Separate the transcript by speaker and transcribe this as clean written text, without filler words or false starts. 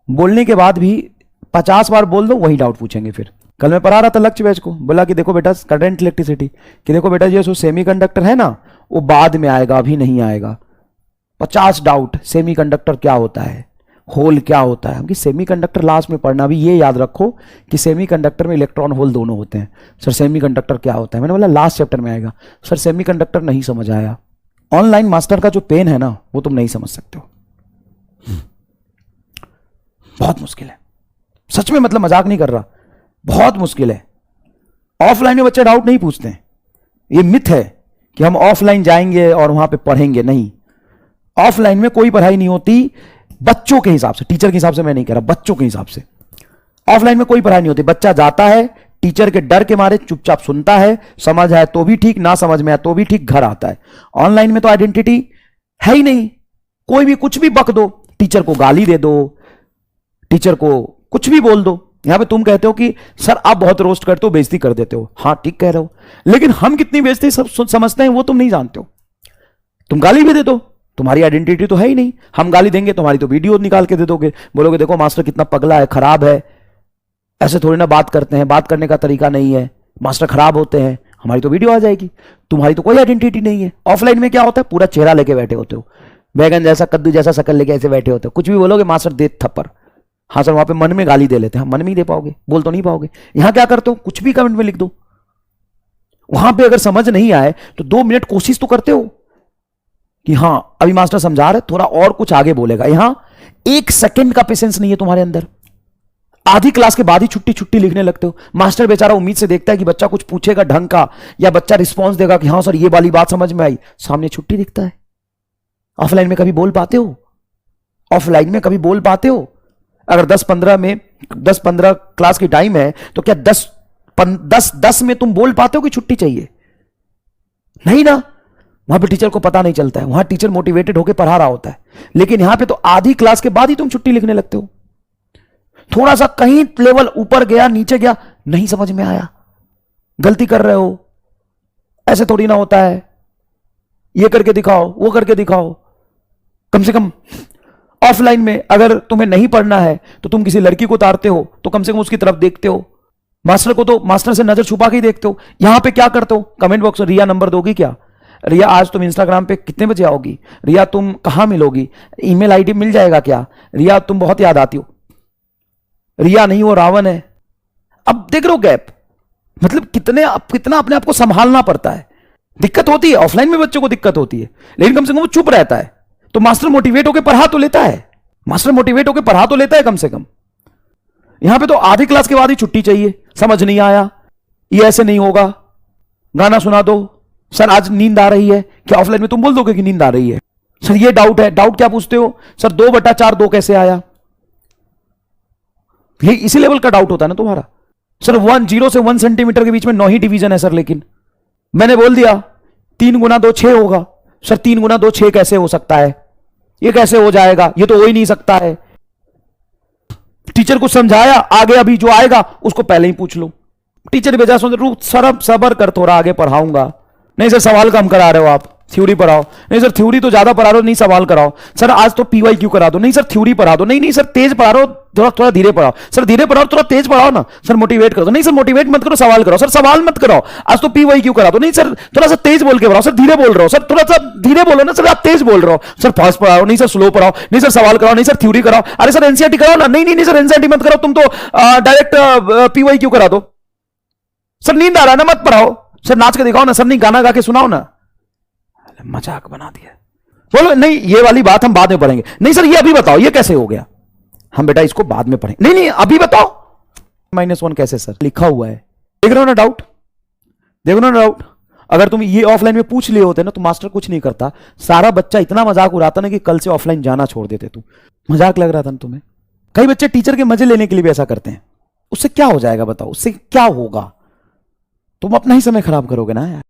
Speaker 1: बोलने के बाद भी 50 बार बोल दो वही डाउट पूछेंगे। फिर कल मैं पढ़ा रहा था लक्ष्य बैच को, बोला कि देखो बेटा करंट इलेक्ट्रिसिटी, कि देखो बेटा ये जो सेमीकंडक्टर है ना वो बाद में आएगा, अभी नहीं आएगा। 50 डाउट, सेमीकंडक्टर क्या होता है, होल क्या होता है। हमकी सेमीकंडक्टर लास्ट में पढ़ना, भी ये याद रखो कि सेमीकंडक्टर में इलेक्ट्रॉन होल दोनों होते हैं। सर सेमीकंडक्टर क्या होता है, मैंने बोला लास्ट चैप्टर में आएगा। सर सेमीकंडक्टर नहीं समझ आया। ऑनलाइन मास्टर का जो पेन है ना वो तुम नहीं समझ सकते हो, बहुत मुश्किल है सच में, मतलब मजाक नहीं कर रहा, बहुत मुश्किल है। ऑफलाइन में बच्चे डाउट नहीं पूछते हैं, ये मिथ है कि हम ऑफलाइन जाएंगे और वहां पे पढ़ेंगे, नहीं। ऑफलाइन में कोई पढ़ाई नहीं होती बच्चों के हिसाब से, टीचर के हिसाब से मैं नहीं कह रहा, बच्चों के हिसाब से। ऑफलाइन में कोई पढ़ाई नहीं होती, बच्चा जाता है टीचर के डर के मारे चुपचाप सुनता है, समझ आए तो भी ठीक, ना समझ में आए तो भी ठीक, घर आता है। ऑनलाइन में तो आइडेंटिटी है ही नहीं, कोई भी कुछ भी बक दो, टीचर को गाली दे दो, टीचर को कुछ भी बोल दो। यहां पे तुम कहते हो कि सर आप बहुत रोस्ट करते हो, बेइज्जती कर देते हो, हाँ ठीक कह रहे हो, लेकिन हम कितनी बेइज्जती समझते हैं वो तुम नहीं जानते हो। तुम गाली भी दे दो, तुम्हारी आइडेंटिटी तो है ही नहीं, हम गाली देंगे तुम्हारी तो वीडियो निकाल के दे दोगे, बोलोगे देखो मास्टर कितना पगला है, खराब है, ऐसे थोड़ी ना बात करते हैं, बात करने का तरीका नहीं है, मास्टर खराब होते हैं, हमारी तो वीडियो आ जाएगी। तुम्हारी तो कोई आइडेंटिटी नहीं है। ऑफलाइन में क्या होता है, पूरा चेहरा लेके बैठे होते हो, बैगन जैसा कद्दू जैसा शकल लेके ऐसे बैठे होते हो, कुछ भी बोलोगे मास्टर दे थप्पड़। हाँ सर वहां पे मन में गाली दे लेते हैं, मन में ही दे पाओगे, बोल तो नहीं पाओगे। यहां क्या करते हो, कुछ भी कमेंट में लिख दो। वहां पे अगर समझ नहीं आए तो 2 मिनट कोशिश तो करते हो कि हाँ अभी मास्टर समझा रहे, थोड़ा और कुछ आगे बोलेगा। यहां 1 सेकंड का पेशेंस नहीं है तुम्हारे अंदर। आधी क्लास के बाद ही छुट्टी छुट्टी लिखने लगते हो। मास्टर बेचारा उम्मीद से देखता है कि बच्चा कुछ पूछेगा ढंग का, या बच्चा रिस्पॉन्स देगा कि हाँ सर ये वाली बात समझ में आई, सामने छुट्टी दिखता है। ऑफलाइन में कभी बोल पाते हो, ऑफलाइन में कभी बोल पाते हो? अगर 10-15 क्लास की टाइम है तो क्या 10 में तुम बोल पाते हो कि छुट्टी चाहिए? नहीं ना। वहां पे टीचर को पता नहीं चलता है, वहां टीचर मोटिवेटेड होकर पढ़ा रहा होता है, लेकिन यहां पे तो आधी क्लास के बाद ही तुम छुट्टी लिखने लगते हो। थोड़ा सा कहीं लेवल ऊपर गया नीचे गया, नहीं समझ में आया, गलती कर रहे हो, ऐसे थोड़ी ना होता है, ये करके दिखाओ, वो करके दिखाओ। कम से कम ऑफलाइन में अगर तुम्हें नहीं पढ़ना है तो तुम किसी लड़की को उतारते हो तो कम से कम उसकी तरफ देखते हो, मास्टर को तो मास्टर से नजर छुपा के ही देखते हो। यहां पे क्या करते हो, कमेंट बॉक्स में रिया नंबर दोगी क्या, रिया आज तुम इंस्टाग्राम पे कितने बजे आओगी, रिया तुम कहां मिलोगी, ईमेल आईडी मिल जाएगा क्या, रिया तुम बहुत याद आती हो। रिया नहीं वो रावण है। अब देख रहे हो गैप, मतलब कितना अपने आप को संभालना पड़ता है। दिक्कत होती है ऑफलाइन में, बच्चों को दिक्कत होती है, लेकिन कम से कम वो चुप रहता है तो मास्टर मोटिवेट होकर पढ़ा तो लेता है, मास्टर मोटिवेट होकर पढ़ा तो लेता है कम से कम। यहां पे तो आधी क्लास के बाद ही छुट्टी चाहिए, समझ नहीं आया, ये ऐसे नहीं होगा, गाना सुना दो, सर आज नींद आ रही है। क्या ऑफलाइन में तुम बोल दोगे कि नींद आ रही है? सर ये डाउट है, डाउट क्या पूछते हो, सर 2/4 2 कैसे आया? ये इसी लेवल का डाउट होता है ना तुम्हारा। सर 0 से 1 सेंटीमीटर के बीच में 9 ही डिवीजन है सर, लेकिन मैंने बोल दिया 3 × 2 6 होगा। सर 3 × 2 6 कैसे हो सकता है, ये कैसे हो जाएगा, ये तो हो ही नहीं सकता है। टीचर को समझाया, आगे अभी जो आएगा उसको पहले ही पूछ लो। टीचर बेजा सोच रू सर सबर कर, थोड़ा आगे पढ़ाऊंगा। नहीं सर सवाल कम करा रहे हो आप, थ्योरी पढ़ाओ। नहीं सर थ्योरी तो ज्यादा पढ़ा रहे हो, नहीं सवाल कराओ। सर आज तो PYQ करा दो। नहीं सर थ्योरी पढ़ा दो। नहीं सर तेज पढ़ा रहे हो, थोड़ा धीरे पढ़ाओ। सर धीरे पढ़ाओ, थोड़ा तेज पढ़ाओ ना। सर मोटिवेट करो। नहीं सर मोटिवेट मत करो, सवाल करो। सर सवाल मत कराओ, आज तो PYQ करा दो। नहीं सर थोड़ा सा तेज बोल के पढ़ाओ। सर धीरे बोल रहे हो, सर थोड़ा सा धीरे बोलो ना। सर आप तेज बोल रहे हो, सर फास्ट पढ़ाओ। नहीं सर स्लो पढ़ाओ। नहीं सर सवाल कराओ। नहीं सर थ्योरी कराओ। अरे सर NCERT कराओ ना। नहीं सर NCERT मत कराओ, तुम तो डायरेक्ट PYQ करा दो। सर नींद आ रहा है ना, मत पढ़ाओ। सर नाच के दिखाओ ना। सर नहीं गाना गा के सुनाओ ना। मजाक बना दिया। बोलो नहीं ये वाली बात हम बाद में पढ़ेंगे। नहीं सर ये अभी बताओ ये कैसे हो गया, हम बेटा इसको बाद में पढ़ेंगे। नहीं अभी बताओ -1 कैसे सर, लिखा हुआ है, देख रहे हो ना डाउट, देख रहे हो ना डाउट। अगर तुम ये ऑफलाइन में पूछ लिए होते ना तो मास्टर कुछ नहीं करता। सारा बच्चा इतना मजाक उड़ाता ना कि कल से ऑफलाइन जाना छोड़ देते। तू मजाक लग रहा था ना तुम्हें। कई बच्चे टीचर के मजे लेने के लिए भी ऐसा करते हैं। उससे क्या हो जाएगा बताओ, उससे क्या होगा, तुम अपना ही समय खराब करोगे ना यार।